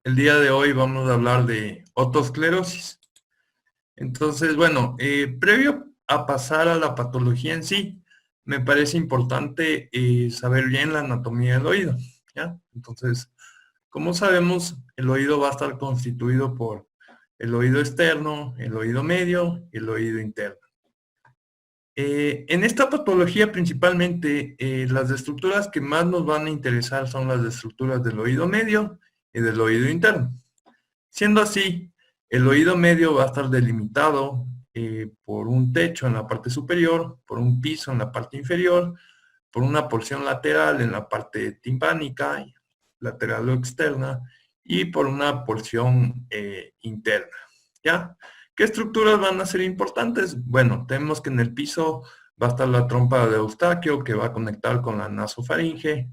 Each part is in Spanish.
El día de hoy vamos a hablar de otosclerosis. Entonces, bueno, previo a pasar a la patología en sí, me parece importante saber bien la anatomía del oído, ¿ya? Entonces, como sabemos, el oído va a estar constituido por el oído externo, el oído medio y el oído interno. En esta patología principalmente las estructuras que más nos van a interesar son las estructuras del oído medio y del oído interno. Siendo así, el oído medio va a estar delimitado por un techo en la parte superior, por un piso en la parte inferior, por una porción lateral en la parte timpánica, lateral o externa, y por una porción interna. ¿Ya? ¿Qué estructuras van a ser importantes? Bueno, tenemos que en el piso va a estar la trompa de Eustaquio que va a conectar con la nasofaringe.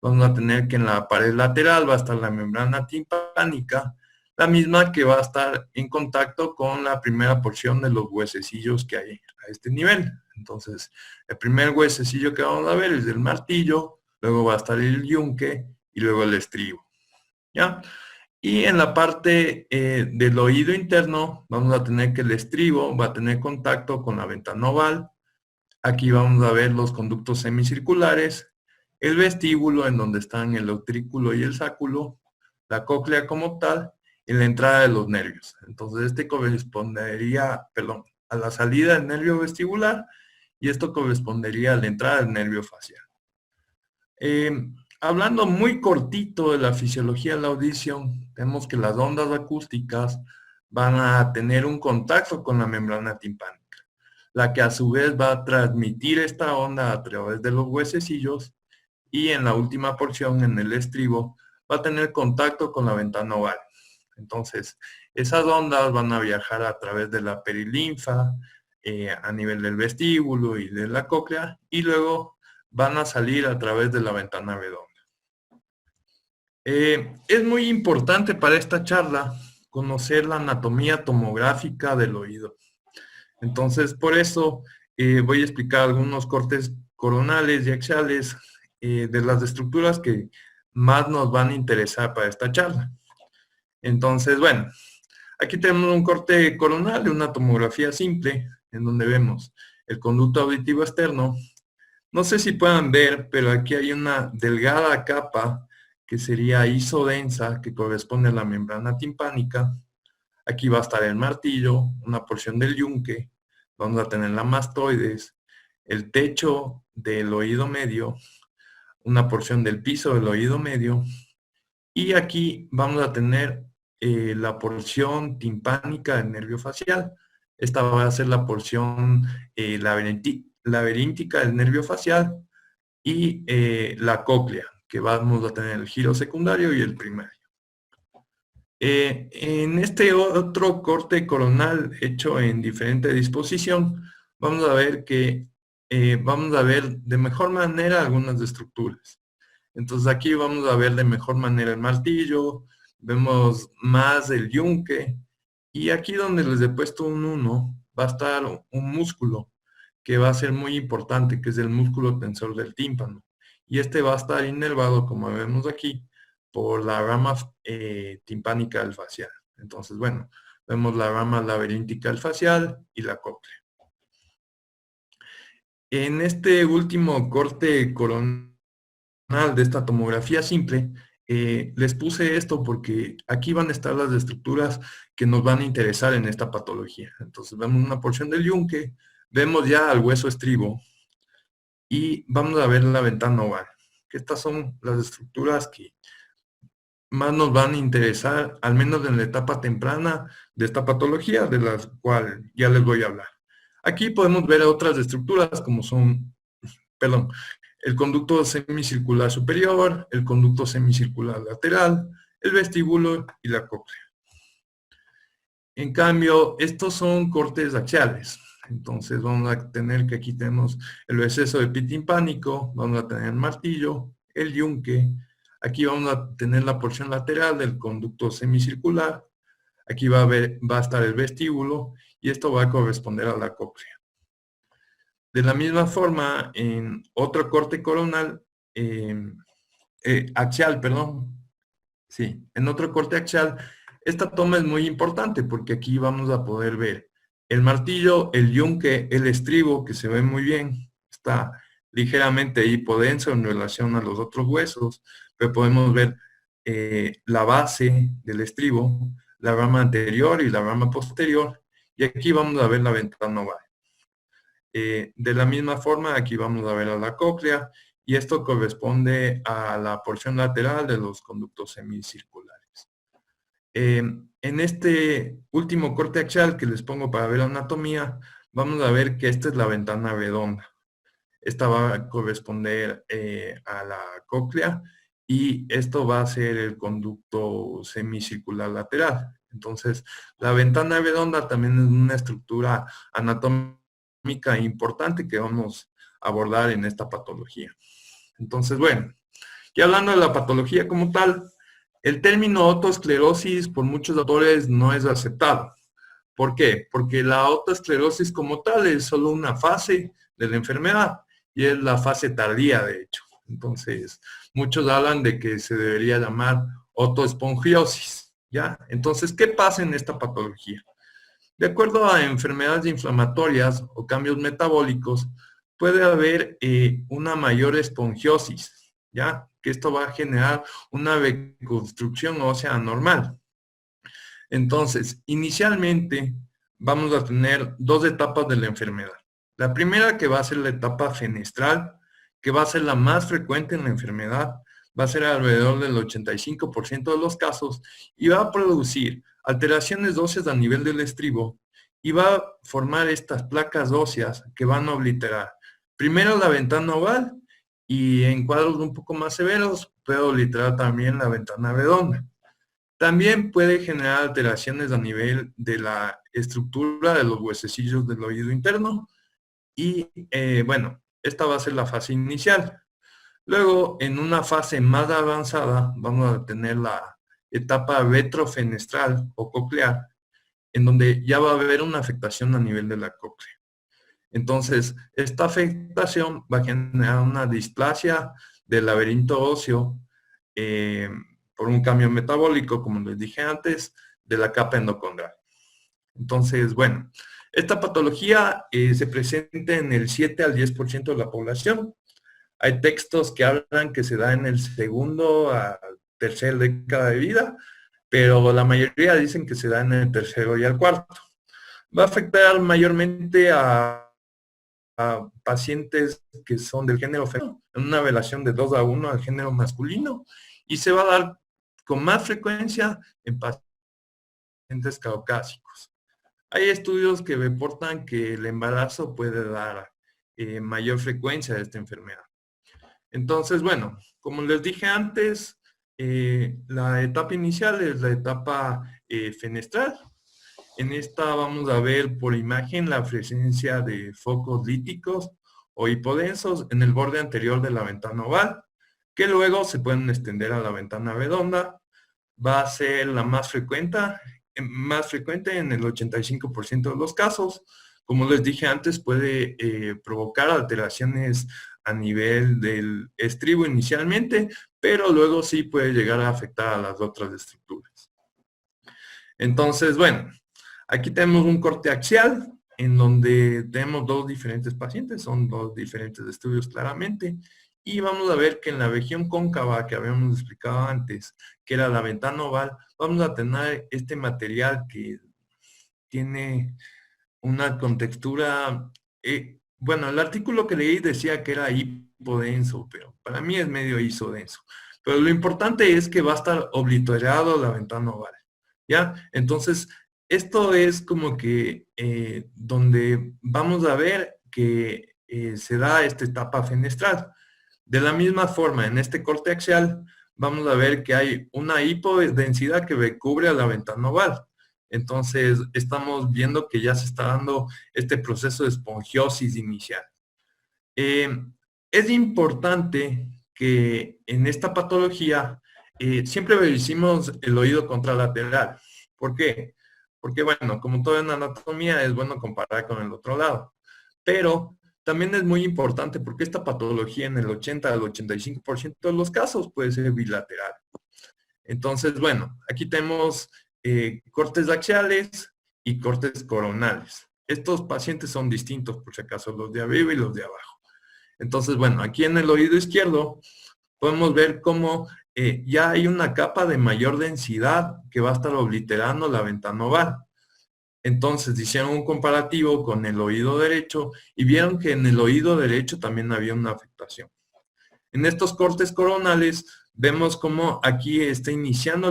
Vamos a tener que en la pared lateral va a estar la membrana timpánica, la misma que va a estar en contacto con la primera porción de los huesecillos que hay a este nivel. Entonces, el primer huesecillo que vamos a ver es el martillo, luego va a estar el yunque y luego el estribo. ¿Ya? Y en la parte del oído interno vamos a tener que el estribo va a tener contacto con la ventana oval. Aquí vamos a ver los conductos semicirculares, el vestíbulo en donde están el utrículo y el sáculo, la cóclea como tal y la entrada de los nervios. Entonces este correspondería, perdón, a la salida del nervio vestibular y esto correspondería a la entrada del nervio facial. Eh, Hablando muy cortito de la fisiología de la audición, tenemos que las ondas acústicas van a tener un contacto con la membrana timpánica, la que a su vez va a transmitir esta onda a través de los huesecillos y en la última porción, en el estribo, va a tener contacto con la ventana oval. Entonces, esas ondas van a viajar a través de la perilinfa, a nivel del vestíbulo y de la cóclea, y luego van a salir a través de la ventana redonda. Es muy importante para esta charla conocer la anatomía tomográfica del oído. Entonces, por eso voy a explicar algunos cortes coronales y axiales de las estructuras que más nos van a interesar para esta charla. Entonces, bueno, aquí tenemos un corte coronal de una tomografía simple, en donde vemos el conducto auditivo externo. No sé si puedan ver, pero aquí hay una delgada capa que sería isodensa, que corresponde a la membrana timpánica. Aquí va a estar el martillo, una porción del yunque, vamos a tener la mastoides, el techo del oído medio, una porción del piso del oído medio, y aquí vamos a tener la porción timpánica del nervio facial. Esta va a ser la porción laberíntica del nervio facial y la cóclea, que vamos a tener el giro secundario y el primario. En este otro corte coronal hecho en diferente disposición, vamos a ver que vamos a ver de mejor manera algunas estructuras. Entonces aquí vamos a ver de mejor manera el martillo, vemos más el yunque, y aquí donde les he puesto un 1 va a estar un músculo que va a ser muy importante, que es el músculo tensor del tímpano. Y este va a estar inervado, como vemos aquí, por la rama timpánica del facial. Entonces, bueno, vemos la rama laberíntica del facial y la cóclea. En este último corte coronal de esta tomografía simple, les puse esto porque aquí van a estar las estructuras que nos van a interesar en esta patología. Entonces vemos una porción del yunque, vemos ya al hueso estribo y vamos a ver la ventana oval. Que estas son las estructuras que más nos van a interesar, al menos en la etapa temprana de esta patología, de las cuales ya les voy a hablar. Aquí podemos ver otras estructuras como son, perdón, el conducto semicircular superior, el conducto semicircular lateral, el vestíbulo y la cóclea. En cambio, estos son cortes axiales. Entonces vamos a tener que aquí tenemos el exceso epitimpánico, vamos a tener el martillo, el yunque, aquí vamos a tener la porción lateral del conducto semicircular, aquí va a estar el vestíbulo y esto va a corresponder a la cóclea. De la misma forma, en otro corte coronal, axial, perdón, Sí, en otro corte axial, esta toma es muy importante porque aquí vamos a poder ver el martillo, el yunque, el estribo, que se ve muy bien, está ligeramente hipodenso en relación a los otros huesos, pero podemos ver la base del estribo, la rama anterior y la rama posterior, y aquí vamos a ver la ventana oval. De la misma forma, aquí vamos a ver a la cóclea, y esto corresponde a la porción lateral de los conductos semicirculares. En este último corte axial que les pongo para ver la anatomía, vamos a ver que esta es la ventana redonda. Esta va a corresponder a la cóclea y esto va a ser el conducto semicircular lateral. Entonces, la ventana redonda también es una estructura anatómica importante que vamos a abordar en esta patología. Entonces, bueno, y hablando de la patología como tal, el término otoesclerosis por muchos autores no es aceptado. ¿Por qué? Porque la otoesclerosis como tal es solo una fase de la enfermedad y es la fase tardía, de hecho. Entonces, muchos hablan de que se debería llamar otoespongiosis, ¿ya? Entonces, ¿qué pasa en esta patología? De acuerdo a enfermedades inflamatorias o cambios metabólicos, puede haber una mayor espongiosis, ¿ya? Que esto va a generar una reconstrucción ósea anormal. Entonces, inicialmente vamos a tener dos etapas de la enfermedad. La primera, que va a ser la etapa fenestral, que va a ser la más frecuente en la enfermedad, va a ser alrededor del 85% de los casos y va a producir alteraciones óseas a nivel del estribo y va a formar estas placas óseas que van a obliterar primero la ventana oval y en cuadros un poco más severos puede obliterar también la ventana redonda. También puede generar alteraciones a nivel de la estructura de los huesecillos del oído interno y bueno, esta va a ser la fase inicial. Luego, en una fase más avanzada, vamos a tener la etapa retrofenestral o coclear, en donde ya va a haber una afectación a nivel de la cóclea. Entonces, esta afectación va a generar una displasia del laberinto óseo por un cambio metabólico, como les dije antes, de la capa endocondral. Entonces, bueno, esta patología se presenta en el 7 al 10% de la población. Hay textos que hablan que se da en el segundo a tercer década de vida, pero la mayoría dicen que se da en el tercero y al cuarto. Va a afectar mayormente a pacientes que son del género femenino, en una relación de 2:1 al género masculino, y se va a dar con más frecuencia en pacientes caucásicos. Hay estudios que reportan que el embarazo puede dar mayor frecuencia de esta enfermedad. Entonces, bueno, como les dije antes, la etapa inicial es la etapa fenestral. En esta vamos a ver por imagen la presencia de focos líticos o hipodensos en el borde anterior de la ventana oval, que luego se pueden extender a la ventana redonda. Va a ser la más frecuente en el 85% de los casos. Como les dije antes, puede provocar alteraciones a nivel del estribo inicialmente, pero luego sí puede llegar a afectar a las otras estructuras. Entonces, bueno, aquí tenemos un corte axial en donde tenemos dos diferentes pacientes, son dos diferentes estudios claramente, y vamos a ver que en la región cóncava que habíamos explicado antes, que era la ventana oval, vamos a tener este material que tiene una contextura, bueno, el artículo que leí decía que era hipodenso, pero para mí es medio isodenso. Pero lo importante es que va a estar obliterado la ventana oval, ¿ya? Entonces, esto es como que donde vamos a ver que se da esta etapa fenestral. De la misma forma, en este corte axial, vamos a ver que hay una hipodensidad que recubre a la ventana oval. Entonces, estamos viendo que ya se está dando este proceso de espongiosis inicial. Es importante que en esta patología siempre revisemos el oído contralateral. ¿Por qué? Porque, bueno, como todo en anatomía, es bueno comparar con el otro lado. Pero también es muy importante porque esta patología en el 80 al 85% de los casos puede ser bilateral. Entonces, bueno, aquí tenemos cortes axiales y cortes coronales. Estos pacientes son distintos, por si acaso, los de arriba y los de abajo. Entonces, bueno, aquí en el oído izquierdo podemos ver cómo ya hay una capa de mayor densidad que va a estar obliterando la ventana oval. Entonces hicieron un comparativo con el oído derecho y vieron que en el oído derecho también había una afectación. En estos cortes coronales vemos cómo aquí está iniciando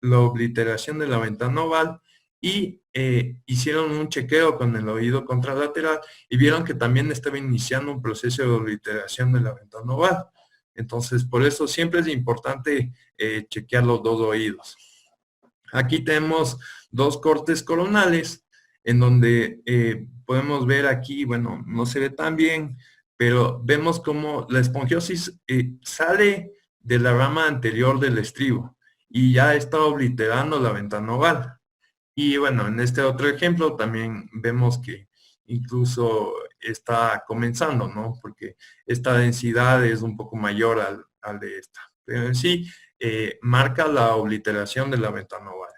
la obliteración de la ventana oval y hicieron un chequeo con el oído contralateral y vieron que también estaba iniciando un proceso de obliteración de la ventana oval. Entonces, por eso siempre es importante chequear los dos oídos. Aquí tenemos dos cortes coronales en donde podemos ver aquí, bueno, no se ve tan bien, pero vemos como la esponjiosis sale de la rama anterior del estribo y ya está obliterando la ventana oval. Y bueno, en este otro ejemplo también vemos que incluso está comenzando, ¿no? Porque esta densidad es un poco mayor al de esta. Pero en sí, marca la obliteración de la ventana oval.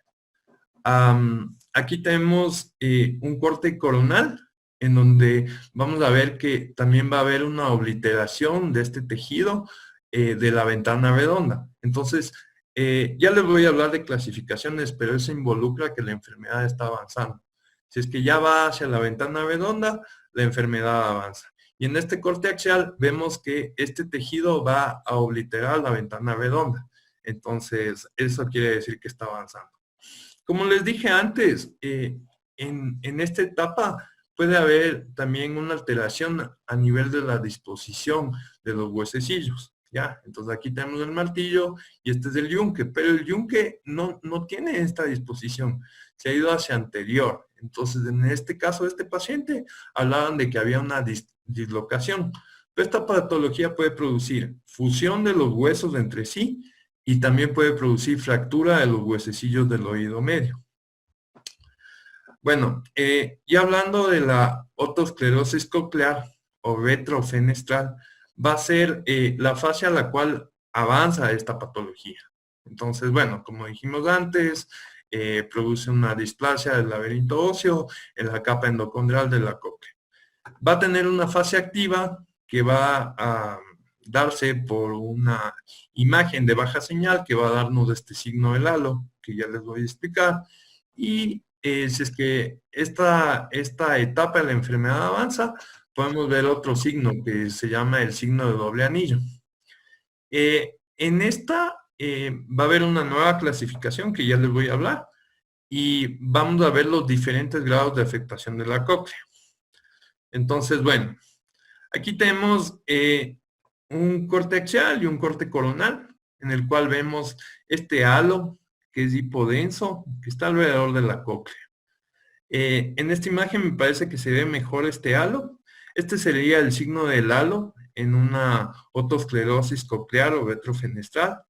Aquí tenemos un corte coronal en donde vamos a ver que también va a haber una obliteración de este tejido de la ventana redonda. Entonces, ya les voy a hablar de clasificaciones, pero eso involucra que la enfermedad está avanzando. Si es que ya va hacia la ventana redonda, la enfermedad avanza. Y en este corte axial vemos que este tejido va a obliterar la ventana redonda. Entonces, eso quiere decir que está avanzando. Como les dije antes, en esta etapa puede haber también una alteración a nivel de la disposición de los huesecillos, ¿ya? Entonces aquí tenemos el martillo y este es el yunque, pero el yunque no tiene esta disposición, se ha ido hacia anterior. Entonces en este caso de este paciente hablaban de que había una dislocación. Pero esta patología puede producir fusión de los huesos entre sí y también puede producir fractura de los huesecillos del oído medio. Bueno, ya hablando de la otosclerosis coclear o retrofenestral, va a ser la fase a la cual avanza esta patología. Entonces, bueno, como dijimos antes, produce una displasia del laberinto óseo en la capa endocondrial de la cóclea. Va a tener una fase activa que va a darse por una imagen de baja señal que va a darnos este signo del halo, que ya les voy a explicar. Y si es que esta etapa de la enfermedad avanza, podemos ver otro signo que se llama el signo de doble anillo. En esta va a haber una nueva clasificación que ya les voy a hablar y vamos a ver los diferentes grados de afectación de la cóclea. Entonces, bueno, aquí tenemos un corte axial y un corte coronal, en el cual vemos este halo, que es hipodenso, que está alrededor de la cóclea. En esta imagen me parece que se ve mejor este halo. Este sería el signo del halo en una otosclerosis coclear o retrofenestral.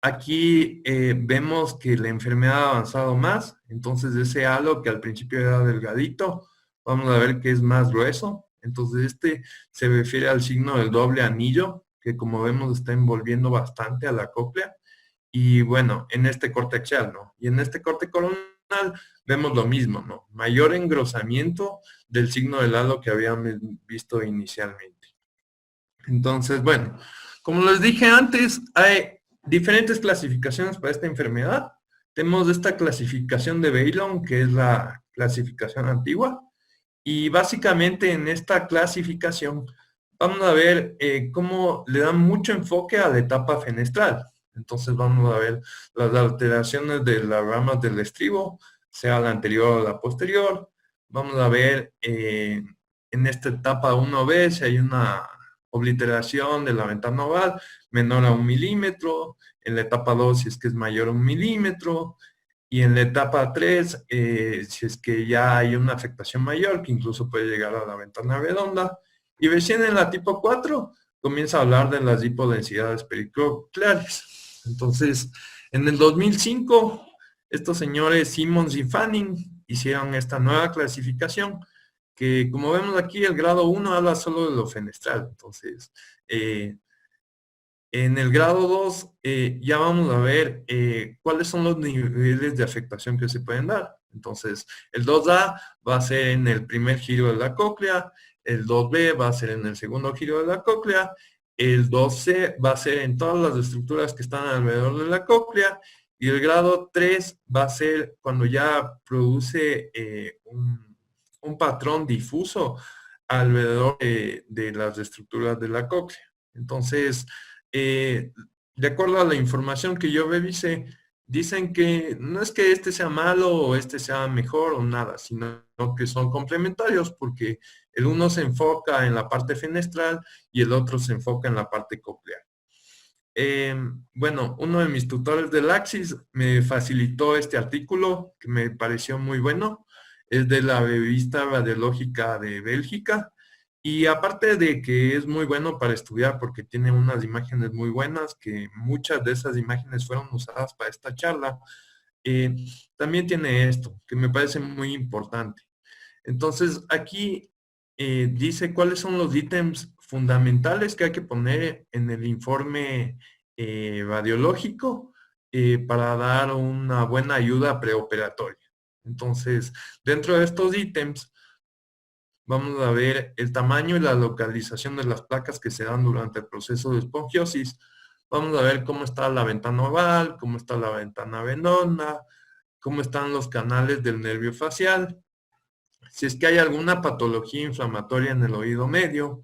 Aquí vemos que la enfermedad ha avanzado más, entonces ese halo que al principio era delgadito, vamos a ver que es más grueso. Entonces este se refiere al signo del doble anillo, que como vemos está envolviendo bastante a la cóclea. Y bueno, en este corte axial, ¿no? Y en este corte coronal vemos lo mismo, ¿no? Mayor engrosamiento del signo del halo que habíamos visto inicialmente. Entonces, bueno, como les dije antes, hay diferentes clasificaciones para esta enfermedad. Tenemos esta clasificación de Baylon, que es la clasificación antigua. Y básicamente en esta clasificación vamos a ver cómo le dan mucho enfoque a la etapa fenestral. Entonces vamos a ver las alteraciones de las ramas del estribo, sea la anterior o la posterior. Vamos a ver en esta etapa 1B si hay una obliteración de la ventana oval menor a 1 milímetro. En la etapa 2 si es que es mayor a 1 milímetro. Y en la etapa 3, si es que ya hay una afectación mayor, que incluso puede llegar a la ventana redonda. Y recién en la tipo 4, comienza a hablar de las hipodensidades pericocleares. Entonces, en el 2005, estos señores Simmons y Fanning hicieron esta nueva clasificación, que como vemos aquí, el grado 1 habla solo de lo fenestral. Entonces, En el grado 2 ya vamos a ver cuáles son los niveles de afectación que se pueden dar. Entonces, el 2A va a ser en el primer giro de la cóclea, el 2B va a ser en el segundo giro de la cóclea, el 2C va a ser en todas las estructuras que están alrededor de la cóclea, y el grado 3 va a ser cuando ya produce un patrón difuso alrededor de las estructuras de la cóclea. Entonces, eh, de acuerdo a la información que yo revisé, dicen que no es que este sea malo o este sea mejor o nada, sino que son complementarios porque el uno se enfoca en la parte fenestral y el otro se enfoca en la parte coclear. Bueno, uno de mis tutores del Axis me facilitó este artículo que me pareció muy bueno. Es de la revista Radiológica de Bélgica. Y aparte de que es muy bueno para estudiar porque tiene unas imágenes muy buenas, que muchas de esas imágenes fueron usadas para esta charla, eh, también tiene esto, que me parece muy importante. Entonces, aquí dice cuáles son los ítems fundamentales que hay que poner en el informe radiológico para dar una buena ayuda preoperatoria. Entonces, dentro de estos ítems, vamos a ver el tamaño y la localización de las placas que se dan durante el proceso de esponjiosis. Vamos a ver cómo está la ventana oval, cómo está la ventana redonda, cómo están los canales del nervio facial, si es que hay alguna patología inflamatoria en el oído medio,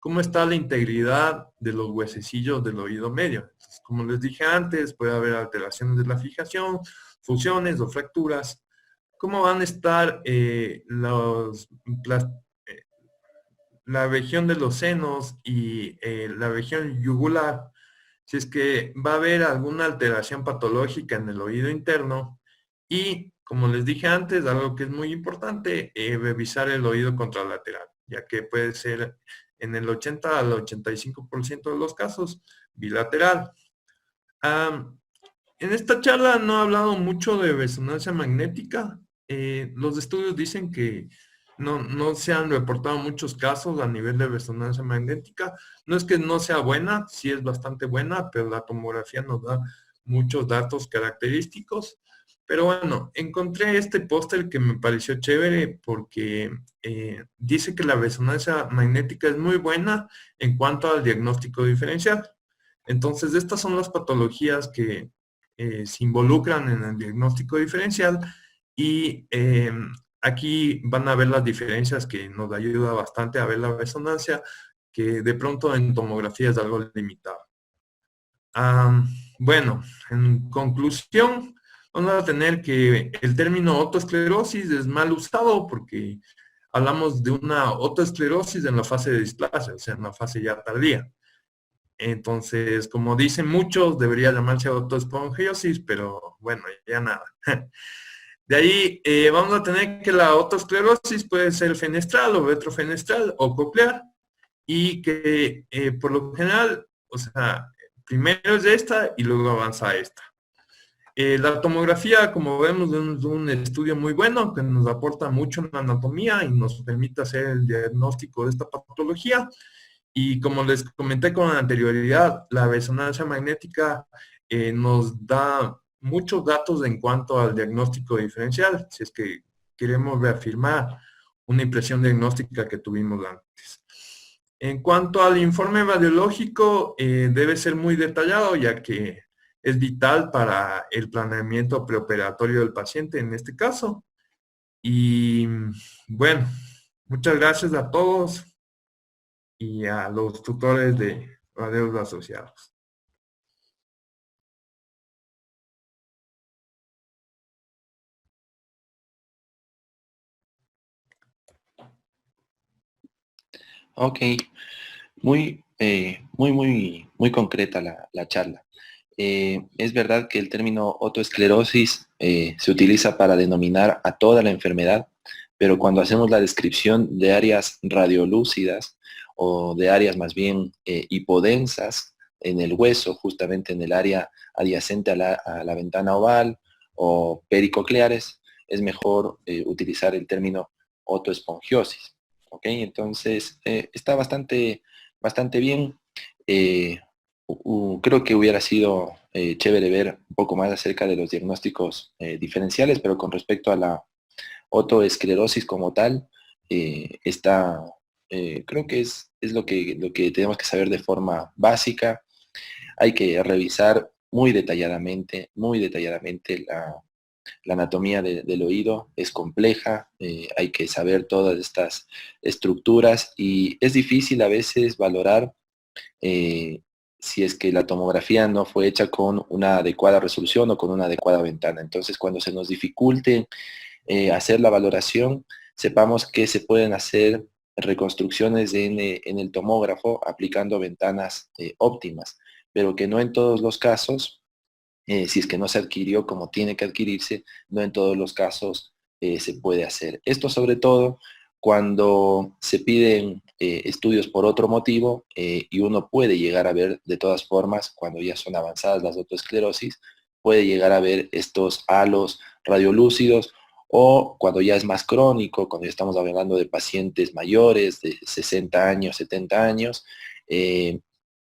cómo está la integridad de los huesecillos del oído medio. Entonces, como les dije antes, puede haber alteraciones de la fijación, fusiones o fracturas. ¿Cómo van a estar la región de los senos y la región yugular? Si es que va a haber alguna alteración patológica en el oído interno y, como les dije antes, algo que es muy importante, revisar el oído contralateral, ya que puede ser en el 80 al 85% de los casos bilateral. En esta charla no he hablado mucho de resonancia magnética. Los estudios dicen que no se han reportado muchos casos a nivel de resonancia magnética. No es que no sea buena, sí es bastante buena, pero la tomografía nos da muchos datos característicos. Pero bueno, encontré este póster que me pareció chévere porque dice que la resonancia magnética es muy buena en cuanto al diagnóstico diferencial. Entonces, estas son las patologías que se involucran en el diagnóstico diferencial y aquí van a ver las diferencias que nos ayuda bastante a ver la resonancia, que de pronto en tomografía es algo limitado. Bueno, en conclusión, vamos a tener que el término otoesclerosis es mal usado porque hablamos de una otoesclerosis en la fase de displasia, o sea, en la fase ya tardía. Entonces, como dicen muchos, debería llamarse otoesponjiosis, pero bueno, ya nada. De ahí vamos a tener que la otoesclerosis puede ser fenestral o retrofenestral o coclear y que por lo general, o sea, primero es esta y luego avanza a esta. La tomografía, como vemos, es un estudio muy bueno que nos aporta mucho en la anatomía y nos permite hacer el diagnóstico de esta patología. Y como les comenté con anterioridad, la resonancia magnética nos da muchos datos en cuanto al diagnóstico diferencial, si es que queremos reafirmar una impresión diagnóstica que tuvimos antes. En cuanto al informe radiológico, debe ser muy detallado, ya que es vital para el planeamiento preoperatorio del paciente en este caso. Y bueno, muchas gracias a todos y a los tutores de radios asociados. Ok, muy concreta la charla. Es verdad que el término otoesclerosis se utiliza para denominar a toda la enfermedad, pero cuando hacemos la descripción de áreas radiolúcidas o de áreas más bien hipodensas en el hueso, justamente en el área adyacente a la ventana oval o pericocleares, es mejor utilizar el término otoespongiosis. ¿Ok? Entonces, está bastante bien. creo que hubiera sido chévere ver un poco más acerca de los diagnósticos diferenciales, pero con respecto a la otoesclerosis como tal, creo que es lo que tenemos que saber de forma básica. Hay que revisar muy detalladamente la anatomía del oído. Es compleja, hay que saber todas estas estructuras y es difícil a veces valorar eh, si es que la tomografía no fue hecha con una adecuada resolución o con una adecuada ventana. Entonces, cuando se nos dificulte hacer la valoración, sepamos que se pueden hacer reconstrucciones en el tomógrafo aplicando ventanas óptimas, pero que no en todos los casos, si es que no se adquirió como tiene que adquirirse, no en todos los casos se puede hacer. Esto sobre todo cuando se piden estudios por otro motivo y uno puede llegar a ver de todas formas, cuando ya son avanzadas las otoesclerosis, puede llegar a ver estos halos radiolúcidos o cuando ya es más crónico, cuando ya estamos hablando de pacientes mayores de 60 años, 70 años, en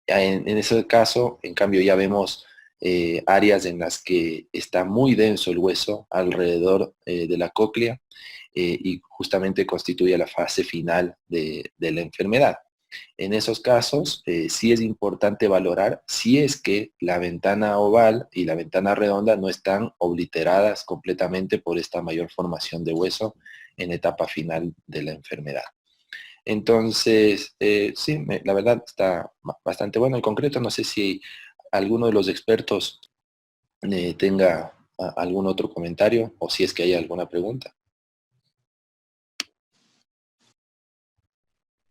ese caso, en cambio, ya vemos áreas en las que está muy denso el hueso alrededor de la cóclea y justamente constituye la fase final de la enfermedad. En esos casos, sí es importante valorar si es que la ventana oval y la ventana redonda no están obliteradas completamente por esta mayor formación de hueso en etapa final de la enfermedad. Entonces, sí, la verdad está bastante bueno. En concreto, no sé si alguno de los expertos tenga algún otro comentario o si es que hay alguna pregunta.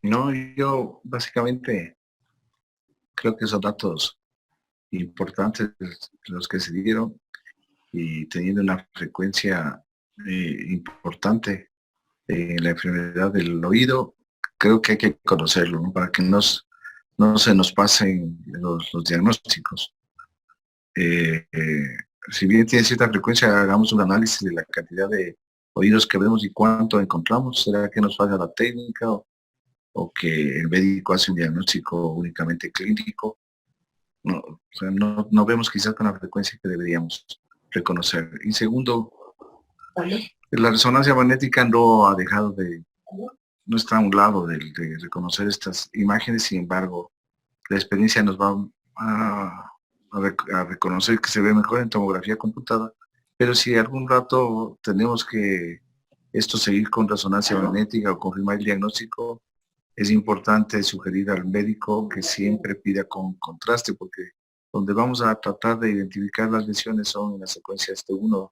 No, yo básicamente creo que son datos importantes los que se dieron y teniendo una frecuencia importante en la enfermedad del oído, creo que hay que conocerlo, ¿no? Para que no se nos pasen los diagnósticos. Si bien tiene cierta frecuencia, hagamos un análisis de la cantidad de oídos que vemos y cuánto encontramos. ¿Será que nos falla la técnica o que el médico hace un diagnóstico únicamente clínico? No, o sea, no vemos quizás con la frecuencia que deberíamos reconocer. Y segundo, la resonancia magnética no ha dejado no está a un lado de reconocer estas imágenes, sin embargo, la experiencia nos va a reconocer que se ve mejor en tomografía computada, pero si algún rato tenemos que seguir con resonancia magnética o confirmar el diagnóstico, es importante sugerir al médico que siempre pida con contraste, porque donde vamos a tratar de identificar las lesiones son en las secuencias T1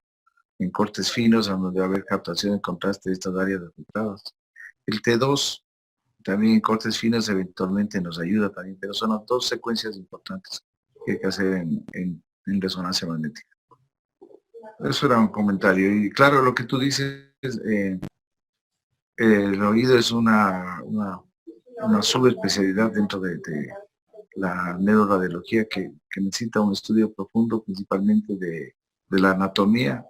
en cortes finos, donde va a haber captación en contraste de estas áreas afectadas. El T2 también en cortes finos eventualmente nos ayuda también, pero son las dos secuencias importantes que hay que hacer en resonancia magnética. Eso era un comentario. Y claro, lo que tú dices, el oído es una subespecialidad dentro de la neuroradiología que necesita un estudio profundo, principalmente de la anatomía,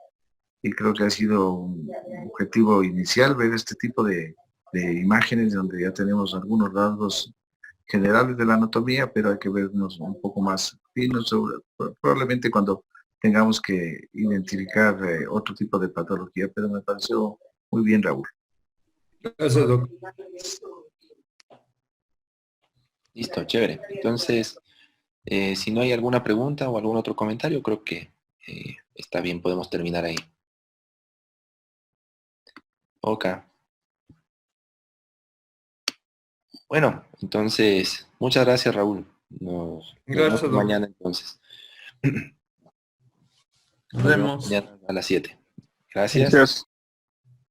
y creo que ha sido un objetivo inicial ver este tipo de imágenes donde ya tenemos algunos rasgos generales de la anatomía, pero hay que vernos un poco más finos, probablemente cuando tengamos que identificar otro tipo de patología, pero me pareció muy bien, Raúl. Gracias, doctor. Listo, chévere. Entonces, si no hay alguna pregunta o algún otro comentario, creo que está bien, podemos terminar ahí. Ok. Bueno, entonces, muchas gracias, Raúl. Nos Gracias, vemos doctor. mañana entonces. Nos vemos. Mañana a las 7. Gracias. Gracias.